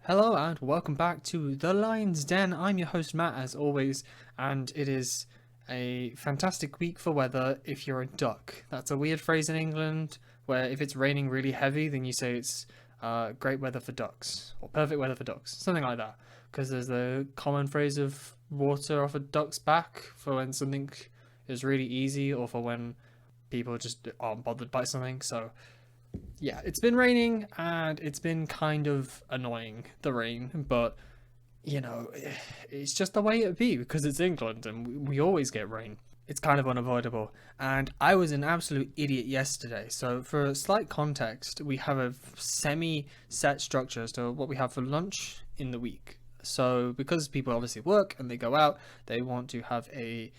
Hello and welcome back to The Lion's Den. I'm your host Matt as always, and it is a fantastic week for weather if you're a duck. That's a weird phrase in England where if it's raining really heavy, then you say it's great weather for ducks or perfect weather for ducks, something like that. Because there's the common phrase of water off a duck's back for when something is really easy or for when people just aren't bothered by something. So yeah, it's been raining and it's been kind of annoying, the rain, but it's just the way it be because it's England and we always get rain. It's kind of unavoidable. And I was an absolute idiot yesterday. So, for a slight context, we have a semi set structure as to what we have for lunch in the week. So, because people obviously work and they go out, they want to have a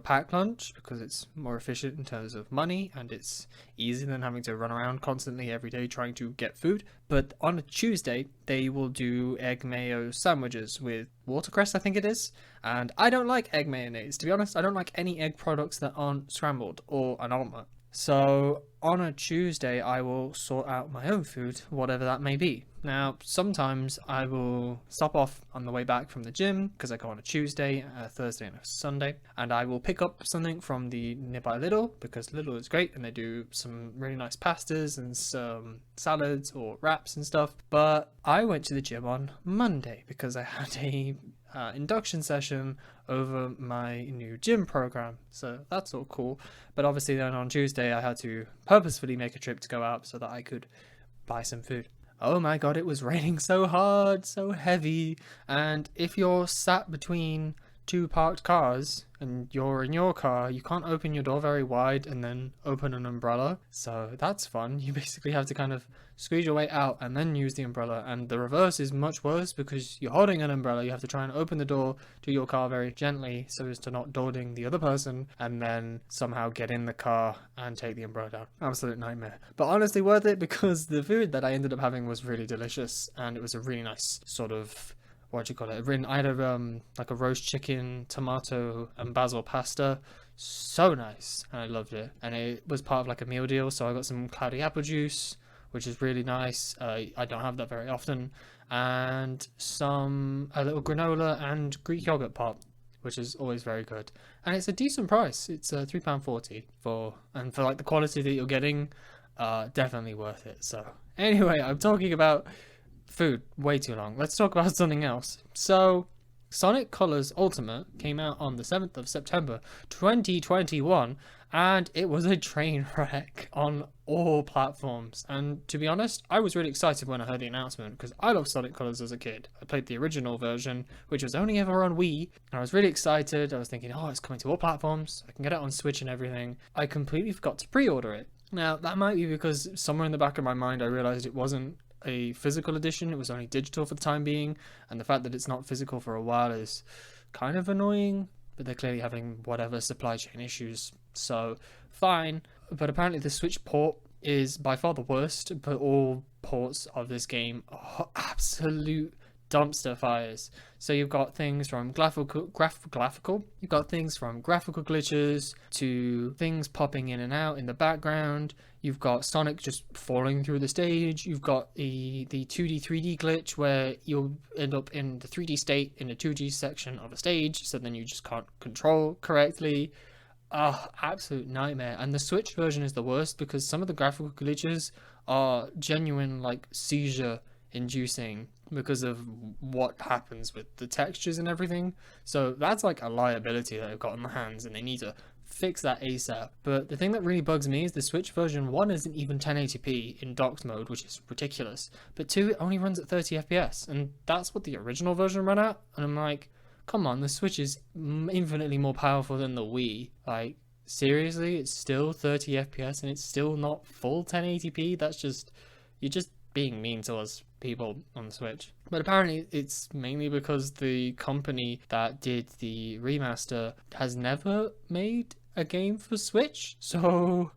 packed lunch because it's more efficient in terms of money and it's easier than having to run around constantly every day trying to get food. But on a Tuesday, they will do egg mayo sandwiches with watercress, I think it is. And I don't like egg mayonnaise. To be honest, I don't like any egg products that aren't scrambled or an omelette. So on a Tuesday, I will sort out my own food, whatever that may be. Now, sometimes I will stop off on the way back from the gym because I go on a Tuesday, a Thursday, and a Sunday, and I will pick up something from the nearby Lidl because Lidl is great and they do some really nice pastas and some salads or wraps and stuff. But I went to the gym on Monday because I had a induction session over my new gym program, so that's all cool. But obviously then on Tuesday I had to purposefully make a trip to go out so that I could buy some food. Oh my god, it was raining so hard, so heavy, and if you're sat between two parked cars and you're in your car, you can't open your door very wide and then open an umbrella. So that's fun. You basically have to kind of squeeze your way out and then use the umbrella. And the reverse is much worse because you're holding an umbrella. You have to try and open the door to your car very gently so as to not dodging the other person and then somehow get in the car and take the umbrella down. Absolute nightmare. But honestly worth it because the food that I ended up having was really delicious and it was a really nice sort of what do you call it? I had like a roast chicken, tomato, and basil pasta. So nice, and I loved it. And it was part of like a meal deal, so I got some cloudy apple juice, which is really nice. I don't have that very often, and a little granola and Greek yogurt pot, which is always very good. And it's a decent price. It's £3.40 for like the quality that you're getting. Definitely worth it. So anyway, I'm talking about food way too long. Let's talk about something else. So, Sonic Colors Ultimate came out on the 7th of September 2021 and it was a train wreck on all platforms. And to be honest, I was really excited when I heard the announcement because I loved Sonic Colors as a kid. I played the original version, which was only ever on Wii, and I was really excited. I was thinking, oh, it's coming to all platforms. I can get it on Switch and everything. I completely forgot to pre-order it. Now, that might be because somewhere in the back of my mind I realized it wasn't a physical edition, it was only digital for the time being, and the fact that it's not physical for a while is kind of annoying, but they're clearly having whatever supply chain issues, so fine. But apparently the Switch port is by far the worst, but all ports of this game are absolute dumpster fires. So you've got things from graphical glitches to things popping in and out in the background. You've got Sonic just falling through the stage. You've got the 2D 3D glitch where you'll end up in the 3D state in the 2D section of a stage, so then you just can't control correctly. Absolute nightmare. And the Switch version is the worst because some of the graphical glitches are genuine, like, seizure inducing because of what happens with the textures and everything. So that's like a liability that they've got on their hands and they need to fix that ASAP. But the thing that really bugs me is the Switch version 1 isn't even 1080p in docked mode, which is ridiculous. But 2, it only runs at 30 FPS, and that's what the original version ran at. And I'm like, come on, the Switch is infinitely more powerful than the Wii. Like, seriously, it's still 30 FPS and it's still not full 1080p? You're just being mean to us people on the Switch. But apparently it's mainly because the company that did the remaster has never made a game for Switch, so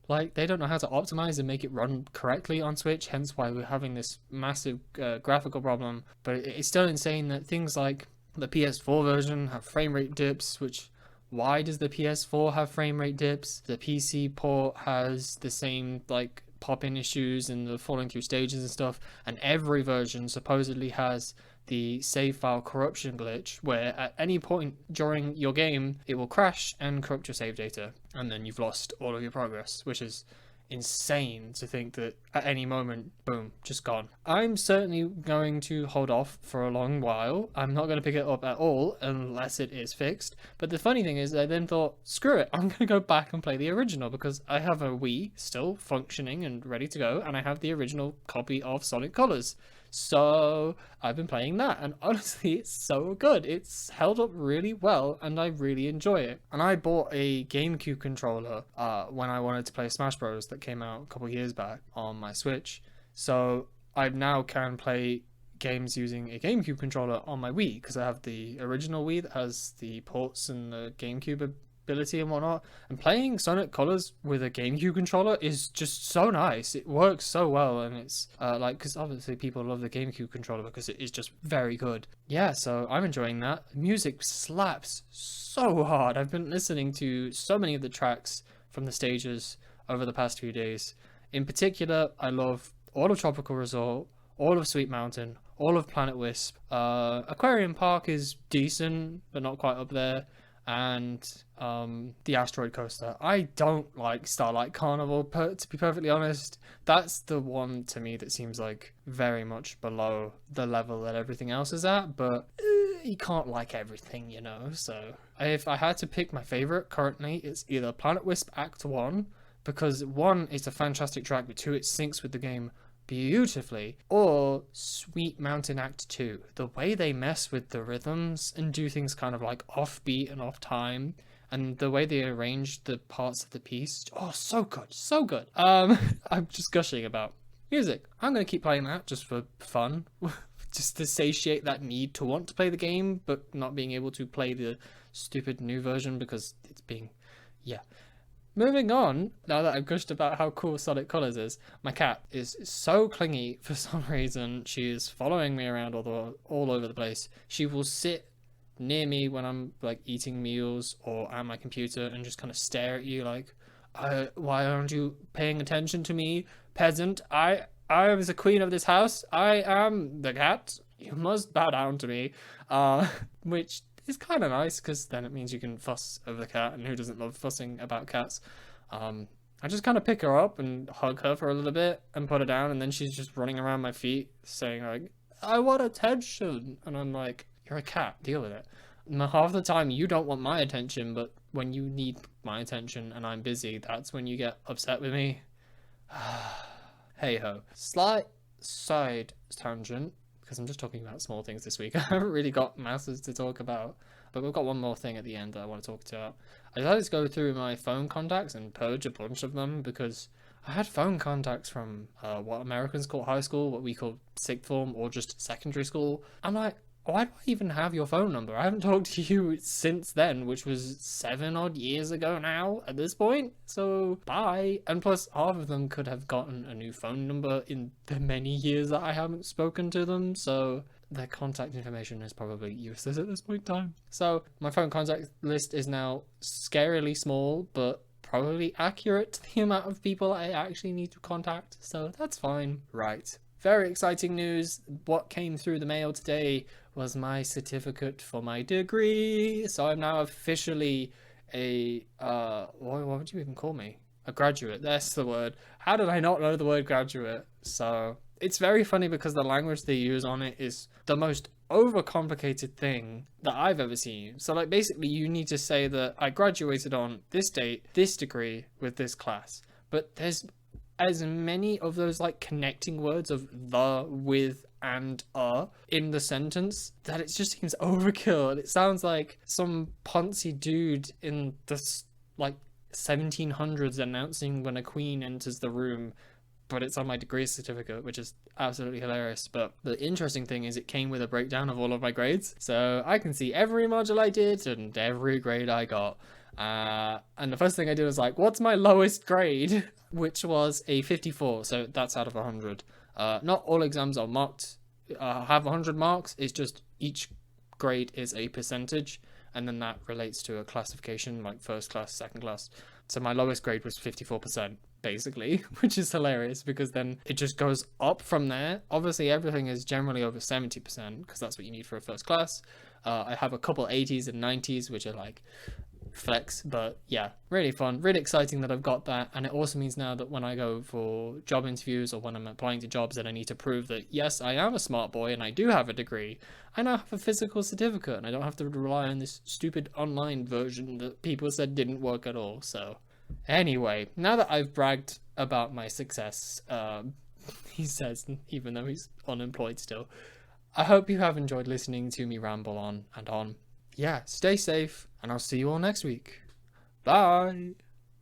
like they don't know how to optimize and make it run correctly on Switch, hence why we're having this massive graphical problem. But it's still insane that things like the PS4 version have frame rate dips, which why does the PS4 have frame rate dips? The PC port has the same like pop-in issues and the falling through stages and stuff, and every version supposedly has the save file corruption glitch where at any point during your game it will crash and corrupt your save data, and then you've lost all of your progress, which is insane to think that at any moment, boom, just gone. I'm certainly going to hold off for a long while. I'm not going to pick it up at all unless it is fixed. But the funny thing is I then thought, screw it, I'm going to go back and play the original, because I have a Wii still functioning and ready to go, and I have the original copy of Sonic Colors. So I've been playing that, and honestly it's so good. It's held up really well and I really enjoy it. And I bought a GameCube controller when I wanted to play Smash Bros that came out a couple years back on my Switch, so I now can play games using a GameCube controller on my Wii, because I have the original Wii that has the ports and the GameCube ability and whatnot, and playing Sonic Colors with a GameCube controller is just so nice. It works so well, and it's because obviously people love the GameCube controller because it is just very good. Yeah, so I'm enjoying that. Music slaps so hard. I've been listening to so many of the tracks from the stages over the past few days. In particular, I love all of Tropical Resort, all of Sweet Mountain, all of Planet Wisp. Aquarium Park is decent, but not quite up there. And the Asteroid Coaster. I don't like Starlight Carnival, to be perfectly honest. That's the one to me that seems like very much below the level that everything else is at, but you can't like everything, you know. So if I had to pick my favorite currently, it's either Planet Wisp Act 1, because 1, it's a fantastic track, but 2, it syncs with the game beautifully, or Sweet Mountain Act 2. The way they mess with the rhythms and do things kind of like offbeat and off time, and the way they arrange the parts of the piece, oh, so good, so good. I'm just gushing about music. I'm gonna keep playing that just for fun, just to satiate that need to want to play the game but not being able to play the stupid new version because it's being, yeah. Moving on, now that I've gushed about how cool Sonic Colors is, my cat is so clingy for some reason. She is following me around all over the place. She will sit near me when I'm like eating meals or at my computer and just kind of stare at you like, why aren't you paying attention to me, peasant? I am the queen of this house. I am the cat. You must bow down to me. Which is kind of nice, because then it means you can fuss over the cat, and who doesn't love fussing about cats? I just kind of pick her up and hug her for a little bit and put her down, and then she's just running around my feet saying like, I want attention, and I'm like, you're a cat, deal with it. And half the time you don't want my attention, but when you need my attention and I'm busy, that's when you get upset with me. Hey ho. Slight side tangent, because I'm just talking about small things this week. I haven't really got masses to talk about, but we've got one more thing at the end that I want to talk about. I decided to go through my phone contacts and purge a bunch of them, because I had phone contacts from what Americans call high school, what we call sixth form, or just secondary school. I'm like, why do I even have your phone number? I haven't talked to you since then, which was 7 odd years ago now at this point. So bye. And plus, half of them could have gotten a new phone number in the many years that I haven't spoken to them. So their contact information is probably useless at this point in time. So my phone contact list is now scarily small, but probably accurate to the amount of people I actually need to contact. So that's fine. Right. Very exciting news. What came through the mail today was my certificate for my degree. So I'm now officially a, what would you even call me? A graduate, that's the word. How did I not know the word graduate? So it's very funny because the language they use on it is the most overcomplicated thing that I've ever seen. So like basically you need to say that I graduated on this date, this degree with this class. But there's as many of those like connecting words of the, with, and in the sentence that it just seems overkill. And it sounds like some poncy dude in the like 1700s announcing when a queen enters the room, but it's on my degree certificate, which is absolutely hilarious. But the interesting thing is it came with a breakdown of all of my grades, so I can see every module I did and every grade I got. And the first thing I did was like, what's my lowest grade? Which was a 54, so that's out of 100. Not all exams are marked, have 100 marks. It's just each grade is a percentage, and then that relates to a classification like first class, second class. So my lowest grade was 54%, basically, which is hilarious because then it just goes up from there. Obviously, everything is generally over 70% because that's what you need for a first class. I have a couple 80s and 90s, which are like flex, but yeah, really fun, really exciting that I've got that. And it also means now that when I go for job interviews or when I'm applying to jobs that I need to prove that yes, I am a smart boy and I do have a degree, I now have a physical certificate and I don't have to rely on this stupid online version that people said didn't work at all. So anyway, now that I've bragged about my success, he says, even though he's unemployed still, I hope you have enjoyed listening to me ramble on and on. Yeah, stay safe, and I'll see you all next week. Bye!